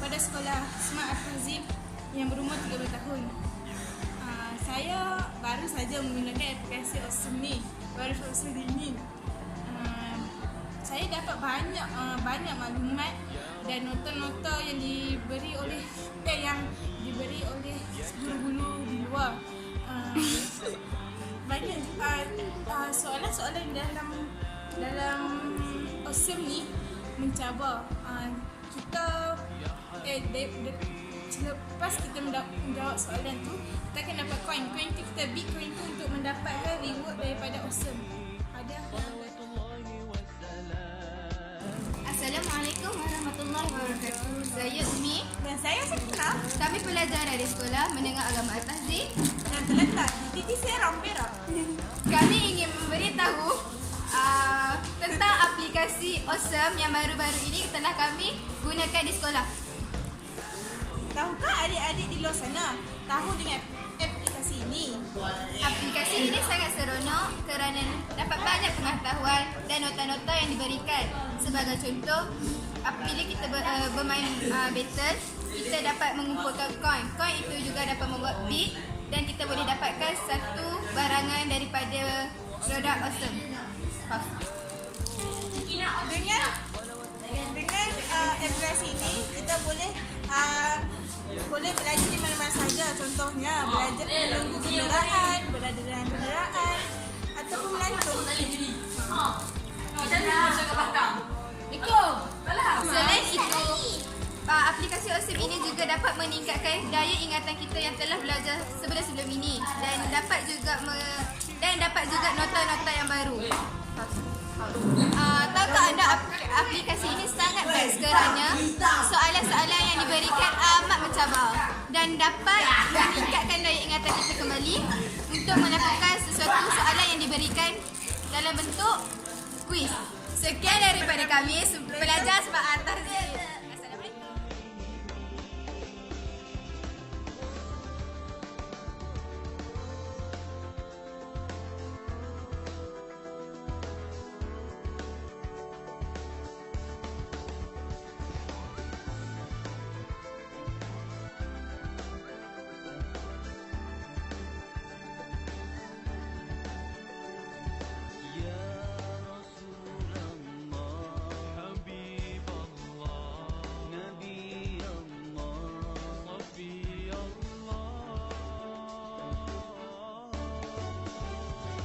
pada sekolah Smart Al-Fazim yang berumur 13 tahun. Saya baru saja menggunakan aplikasi Awesome ni, baru selesai ini. Saya dapat banyak maklumat dan nota-nota yang diberi oleh guru-guru di luar. Banyak soalan-soalan dalam Awesome ni mencabar. Selepas kita menjawab soalan tu, kita akan dapat koin tu, kita bid koin tu untuk mendapatkan reward daripada Awesome. Assalamualaikum warahmatullahi wabarakatuh. Saya Umi Dan saya Sakina Kami pelajar dari Sekolah Menengah Agama Al-Tahzib dan terletak di TTC Perak. Kami ingin memberitahu tentang aplikasi Awesome yang baru-baru ini telah kami gunakan di sekolah. Tahukah adik-adik di luar sana tahu dengan aplikasi ini? Aplikasi ini sangat seronok kerana dapat banyak pengetahuan dan nota-nota yang diberikan. Sebagai contoh, apabila kita bermain battle, kita dapat mengumpulkan koin. Koin itu juga dapat membuat bid dan kita boleh dapatkan satu barangan daripada produk Awesome. Dengan aplikasi ini kita boleh belajar di mana-mana saja. Contohnya belajar menunggu kenderaan, berada dalam kenderaan ataupun melancong. Selain itu, aplikasi Awesome ini juga dapat meningkatkan daya ingatan kita yang telah belajar sebelum ini dan dapat juga nota-nota yang baru. Tahukah anda aplikasi ini sangat best kerana soalan-soalan yang diberikan amat mencabar dan dapat meningkatkan daya ingatan kita kembali untuk melakukan sesuatu soalan yang diberikan dalam bentuk kuis. Sekian daripada kami, pelajar Smart Al-Tahzib.